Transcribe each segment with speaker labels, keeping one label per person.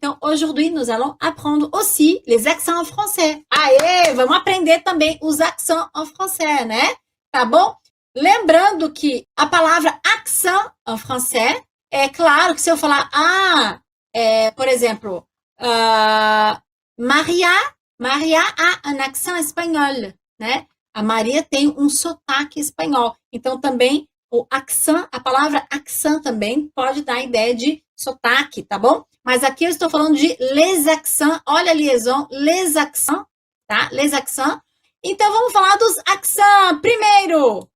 Speaker 1: Então, aujourd'hui, nous allons apprendre aussi les accents en français. Aê, vamos aprender também os accents en français, né? Tá bom? Lembrando que a palavra accent en français, é claro que se eu falar, por exemplo, Maria a un accent espanhol, né? A Maria tem um sotaque espanhol. Então, também, o accent, a palavra accent também pode dar a ideia de sotaque, tá bom? Mas aqui eu estou falando de les accents. Olha a liaison, les accents, tá? Les accents. Então, vamos falar dos accents. Primeiro,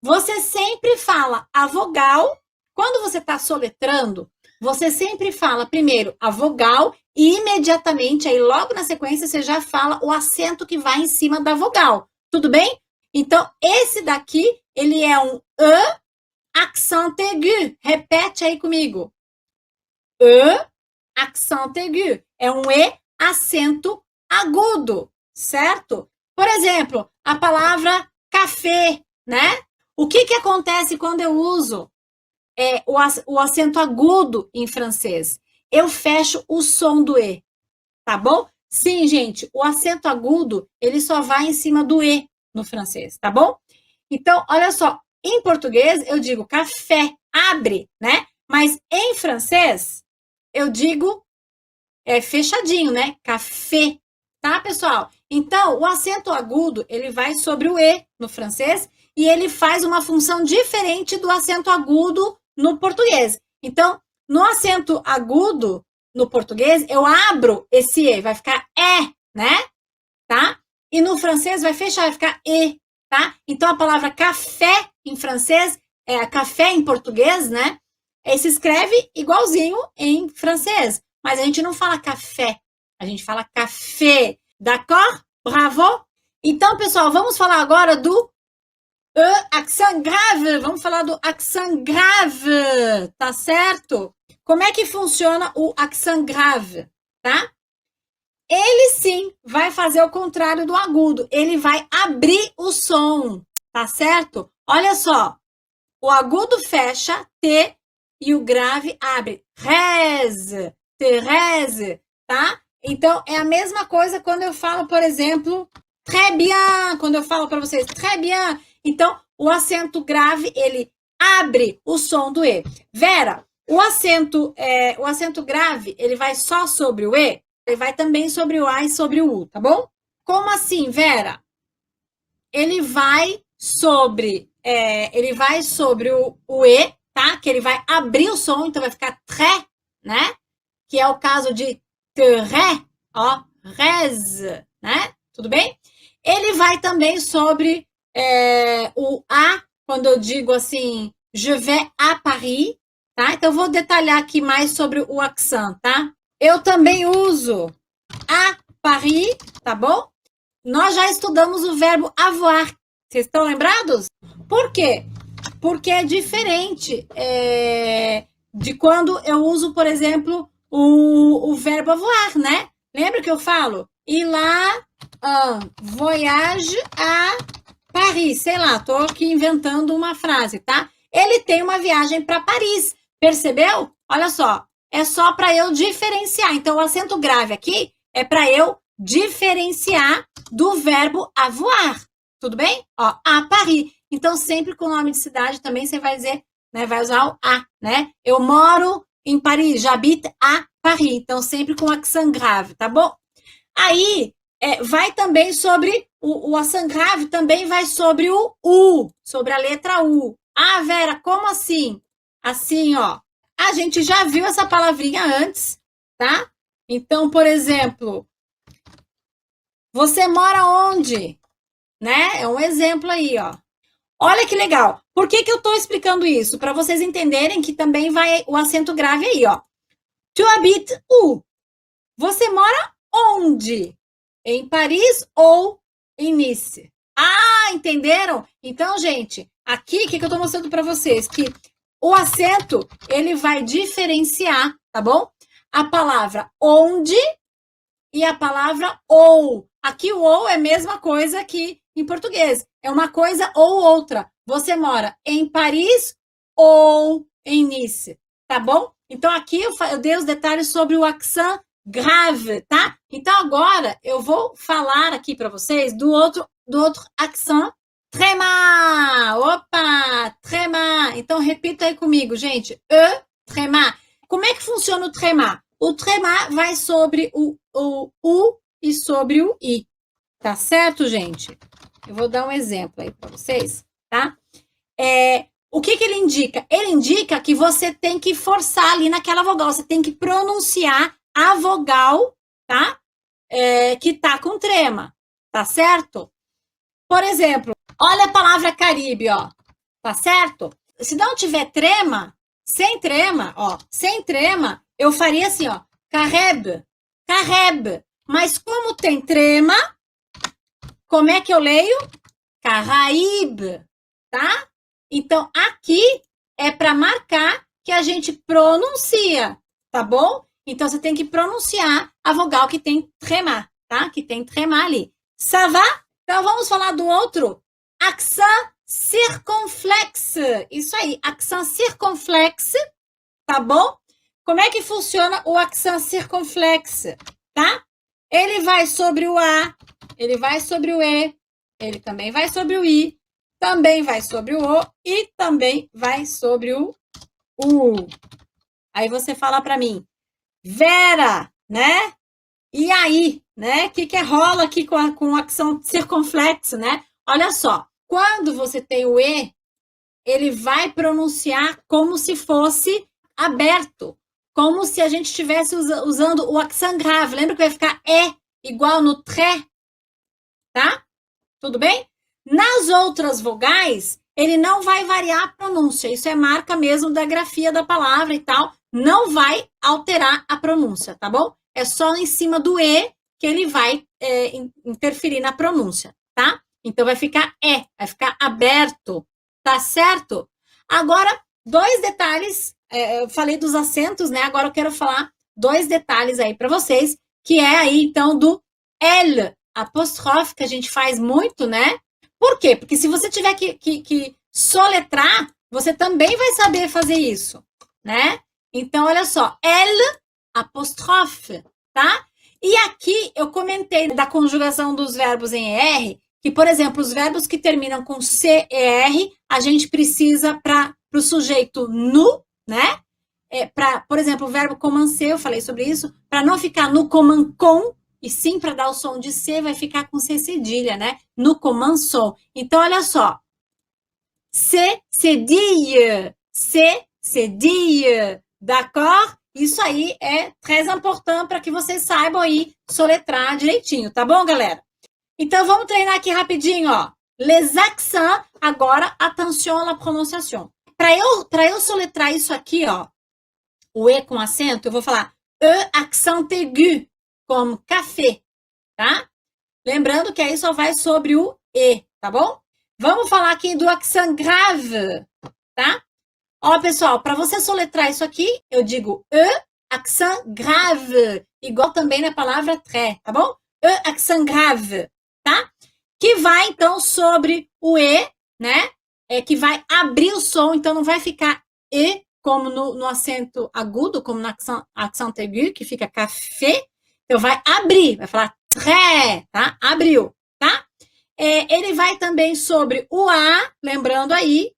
Speaker 1: você sempre fala a vogal. Quando você está soletrando, você sempre fala primeiro a vogal e imediatamente, aí logo na sequência, você já fala o acento que vai em cima da vogal. Tudo bem? Então, esse daqui, ele é um E accent aigu. Repete aí comigo. E accent aigu. É um E acento agudo, certo? Por exemplo, a palavra café, né? O que acontece quando eu uso o acento agudo em francês? Eu fecho o som do E, tá bom? Sim, gente, o acento agudo, ele só vai em cima do E no francês, tá bom? Então, olha só, em português eu digo café, abre, né? Mas em francês, eu digo fechadinho, né? Café, tá, pessoal? Então, o acento agudo, ele vai sobre o E no francês e ele faz uma função diferente do acento agudo no português. Então, no acento agudo, no português, eu abro esse E, vai ficar E, né? Tá? E no francês vai fechar, vai ficar E, tá? Então, a palavra café em francês, café em português, né? Se escreve igualzinho em francês, mas a gente não fala café, a gente fala café, d'accord? Bravo? Então, pessoal, vamos falar agora do accent grave, vamos falar do accent grave, tá certo? Como é que funciona o accent grave, tá? Ele sim vai fazer o contrário do agudo, ele vai abrir o som, tá certo? Olha só, o agudo fecha, T, e o grave abre, Thérèse, Thérèse, tá? Então, é a mesma coisa quando eu falo, por exemplo, très bien, quando eu falo para vocês, très bien. Então, o acento grave, ele abre o som do E. Vera, o acento grave, ele vai só sobre o E? Ele vai também sobre o A e sobre o U, tá bom? Como assim, Vera? Ele vai sobre o E, tá? Que ele vai abrir o som, então vai ficar très, né? Que é o caso de très, ó, res, né? Tudo bem? Ele vai também sobre o A, quando eu digo assim, je vais à Paris, tá? Então, eu vou detalhar aqui mais sobre o accent, tá? Eu também uso à Paris, tá bom? Nós já estudamos o verbo avoir. Vocês estão lembrados? Por quê? Porque é diferente de quando eu uso, por exemplo, o verbo avoir, né? Lembra que eu falo? Ir lá, voyage à Paris, sei lá, tô aqui inventando uma frase, tá? Ele tem uma viagem para Paris, percebeu? Olha só, é só para eu diferenciar. Então, o acento grave aqui é para eu diferenciar do verbo avoir, tudo bem? Ó, à Paris. Então, sempre com o nome de cidade também você vai dizer, né, vai usar o a, né? Eu moro em Paris, j'habite à Paris. Então, sempre com accent grave, tá bom? Aí, vai também sobre, o accent grave também vai sobre o U, sobre a letra U. Ah, Vera, como assim? Assim, ó. A gente já viu essa palavrinha antes, tá? Então, por exemplo, você mora onde? Né? É um exemplo aí, ó. Olha que legal. Por que eu tô explicando isso? Para vocês entenderem que também vai o acento grave aí, ó. Tu habites où? Você mora onde? Em Paris ou em Nice? Ah, entenderam? Então, gente, aqui, o que eu tô mostrando para vocês? Que o acento, ele vai diferenciar, tá bom? A palavra onde e a palavra ou. Aqui o ou é a mesma coisa que em português. É uma coisa ou outra. Você mora em Paris ou em Nice, tá bom? Então, aqui eu dei os detalhes sobre o accent grave, tá? Então, agora eu vou falar aqui para vocês do outro accent trema. Opa, trema. Então, repita aí comigo, gente. Trema. Como é que funciona o trema? O trema vai sobre o U e sobre o I. Tá certo, gente? Eu vou dar um exemplo aí para vocês, tá? O que ele indica? Ele indica que você tem que forçar ali naquela vogal, você tem que pronunciar a vogal, tá? Que tá com trema, tá certo? Por exemplo, olha a palavra Caribe, ó, tá certo? Se não tiver trema, sem trema, eu faria assim, ó, Careb, Careb. Mas como tem trema, como é que eu leio? Caraíbe, tá? Então, aqui é para marcar que a gente pronuncia, tá bom? Então, você tem que pronunciar a vogal que tem trema, tá? Que tem trema ali. Ça va? Então, vamos falar do outro. Accent circonflexe. Isso aí, accent circonflexe, tá bom? Como é que funciona o accent circonflexe, tá? Ele vai sobre o A, ele vai sobre o E, ele também vai sobre o I, também vai sobre o O e também vai sobre o U. Aí você fala para mim, Vera, né? E aí, né? O que rola aqui com o accent circunflexo, né? Olha só, quando você tem o E, ele vai pronunciar como se fosse aberto, como se a gente estivesse usando o accent grave. Lembra que vai ficar E igual no tré, tá? Tudo bem? Nas outras vogais, ele não vai variar a pronúncia. Isso é marca mesmo da grafia da palavra e tal. Não vai alterar a pronúncia, tá bom? É só em cima do E que ele vai interferir na pronúncia, tá? Então, vai ficar vai ficar aberto, tá certo? Agora, dois detalhes. Eu falei dos acentos, né? Agora eu quero falar dois detalhes aí para vocês, que é aí, então, do L apóstrofe, que a gente faz muito, né? Por quê? Porque se você tiver que soletrar, você também vai saber fazer isso, né? Então, olha só, L apóstrofe, tá? E aqui eu comentei da conjugação dos verbos em ER, que, por exemplo, os verbos que terminam com CER, a gente precisa para o sujeito nu, né? Por exemplo, o verbo comancer, eu falei sobre isso, para não ficar no coman com, e sim para dar o som de C, vai ficar com C cedilha, né? No comançon. Então, olha só. C cedille, C cedille, d'accord? Isso aí é très important para que vocês saibam aí soletrar direitinho, tá bom, galera? Então, vamos treinar aqui rapidinho, ó. Les accents, agora, attention à la prononciation. Para eu soletrar isso aqui, ó, o E com acento, eu vou falar E accent aigu, como café, tá? Lembrando que aí só vai sobre o E, tá bom? Vamos falar aqui do accent grave, tá? Ó, pessoal, para você soletrar isso aqui, eu digo E accent grave, igual também na palavra très, tá bom? E accent grave, tá? Que vai, então, sobre o E, né? Que vai abrir o som, então não vai ficar E como no acento agudo, como no accent aigu, que fica café. Então, vai abrir, vai falar très, tá? Abriu, tá? Ele vai também sobre o A, lembrando aí,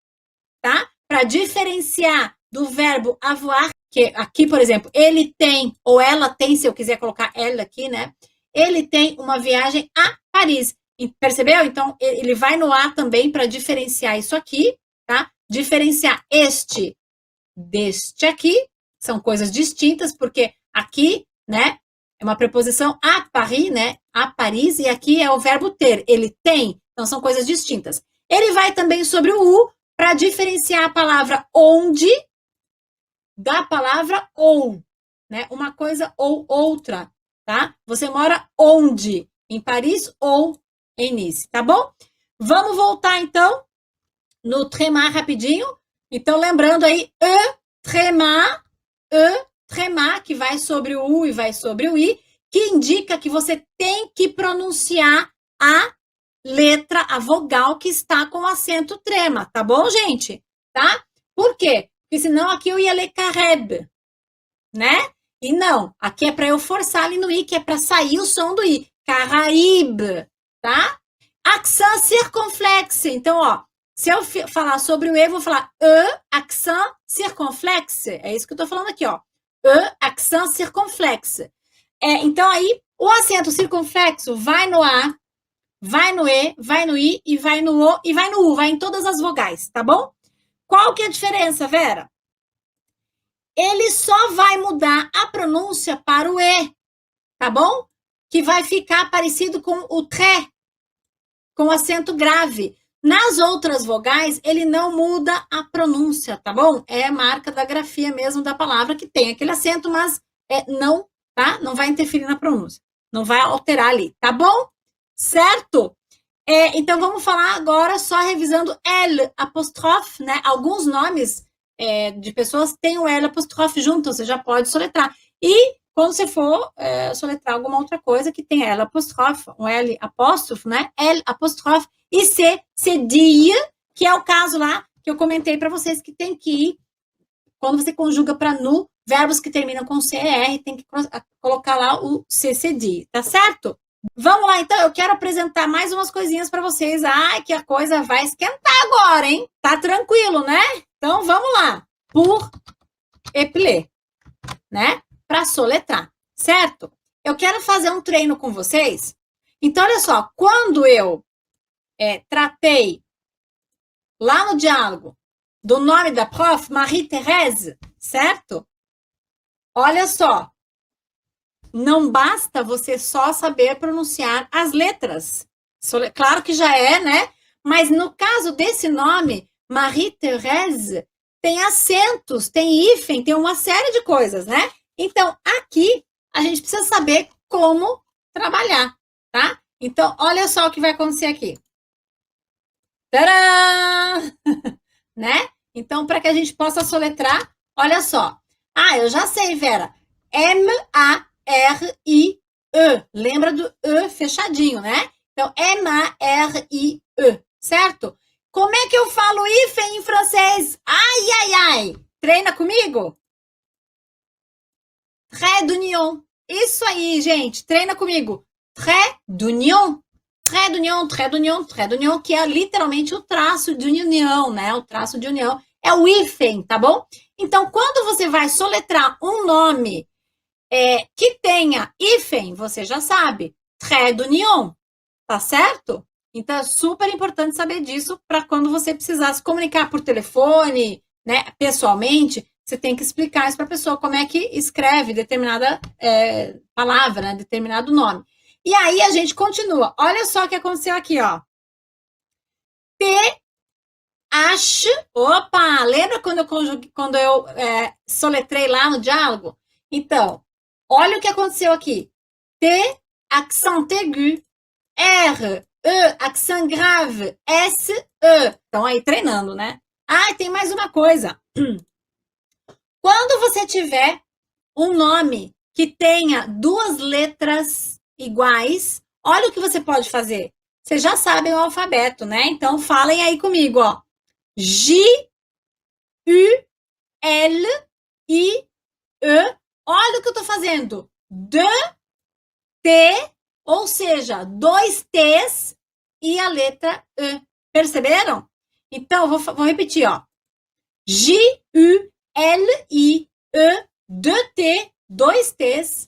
Speaker 1: tá? Para diferenciar do verbo avoir, que aqui, por exemplo, ele tem, ou ela tem, se eu quiser colocar ela aqui, né? Ele tem uma viagem a Paris. Percebeu? Então, ele vai no A também para diferenciar isso aqui, tá? Diferenciar este deste aqui, são coisas distintas, porque aqui, né, é uma preposição a Paris, né, a Paris, e aqui é o verbo ter, ele tem, então são coisas distintas. Ele vai também sobre o U, para diferenciar a palavra onde da palavra ou, né, uma coisa ou outra, tá? Você mora onde? Em Paris ou em Nice, tá bom? Vamos voltar, então, no tremar rapidinho. Então, lembrando aí, tremar, que vai sobre o U e vai sobre o I, que indica que você tem que pronunciar a letra, a vogal que está com acento trema, tá bom, gente? Tá? Por quê? Porque senão aqui eu ia ler careb, né? E não, aqui é para eu forçar ali no I, que é para sair o som do I. Caraíbe, tá? Accent circonflexe. Então, ó, se eu falar sobre o E, vou falar accent circonflexe. É isso que eu tô falando aqui, ó. Accent circonflexe. Então, aí, o acento circunflexo vai no A, vai no E, vai no I, e vai no O, e vai no U. Vai em todas as vogais, tá bom? Qual que é a diferença, Vera? Ele só vai mudar a pronúncia para o E, tá bom? Que vai ficar parecido com o tré, com acento grave. Nas outras vogais, ele não muda a pronúncia, tá bom? É a marca da grafia mesmo da palavra que tem aquele acento, mas não, tá? Não vai interferir na pronúncia. Não vai alterar ali, tá bom? Certo? Então, vamos falar agora só revisando L apóstrofe, né? Alguns nomes de pessoas têm o L apóstrofe junto, você já pode soletrar. E quando você for soletrar alguma outra coisa que tem L apóstrofe, um L apóstrofe, né? L apóstrofe e C, cedille, que é o caso lá que eu comentei para vocês que tem que ir, quando você conjuga para nu, verbos que terminam com CER, tem que colocar lá o C cedille, tá certo? Vamos lá, então, eu quero apresentar mais umas coisinhas para vocês. Ai, que a coisa vai esquentar agora, hein? Tá tranquilo, né? Então, vamos lá. Pour épeler, né? Para soletrar, certo? Eu quero fazer um treino com vocês. Então, olha só, quando eu tratei lá no diálogo do nome da prof, Marie-Thérèse, certo? Olha só, não basta você só saber pronunciar as letras. Claro que já é, né? Mas no caso desse nome, Marie-Thérèse, tem acentos, tem hífen, tem uma série de coisas, né? Então, aqui, a gente precisa saber como trabalhar, tá? Então, olha só o que vai acontecer aqui. Tcharam! Né? Então, para que a gente possa soletrar, olha só. Ah, eu já sei, Vera. M-A-R-I-E. Lembra do E fechadinho, né? Então, M-A-R-I-E, certo? Como é que eu falo hífen em francês? Ai, ai, ai. Treina comigo? Trait d'union. Isso aí, gente. Treina comigo. Trait d'union. Trait d'union, trait d'union, trait d'union, que é literalmente o traço de união, né? O traço de união é o hífen, tá bom? Então, quando você vai soletrar um nome que tenha hífen, você já sabe. Trait d'union, tá certo? Então, é super importante saber disso para quando você precisar se comunicar por telefone, né? Pessoalmente, você tem que explicar isso para a pessoa, como é que escreve determinada palavra, né? Determinado nome. E aí a gente continua. Olha só o que aconteceu aqui, ó. T-H. Opa! Lembra quando eu soletrei lá no diálogo? Então, olha o que aconteceu aqui. T, accent aigu. R, E, accent grave. S, E. Estão aí treinando, né? Ah, tem mais uma coisa. Quando você tiver um nome que tenha duas letras iguais, olha o que você pode fazer. Vocês já sabem o alfabeto, né? Então, falem aí comigo, ó. J, U, L, I, E. Olha o que eu tô fazendo. D, T, ou seja, dois T's e a letra E. Perceberam? Então, vou repetir, ó. J, U, L, I, E, D, T, dois T's,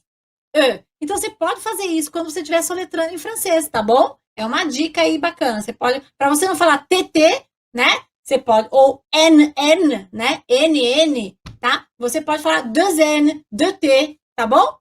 Speaker 1: E. Então, você pode fazer isso quando você estiver soletrando em francês, tá bom? É uma dica aí bacana. Você pode, para você não falar TT, né? Você pode, ou NN, né? NN, tá? Você pode falar 2N, 2T, tá bom?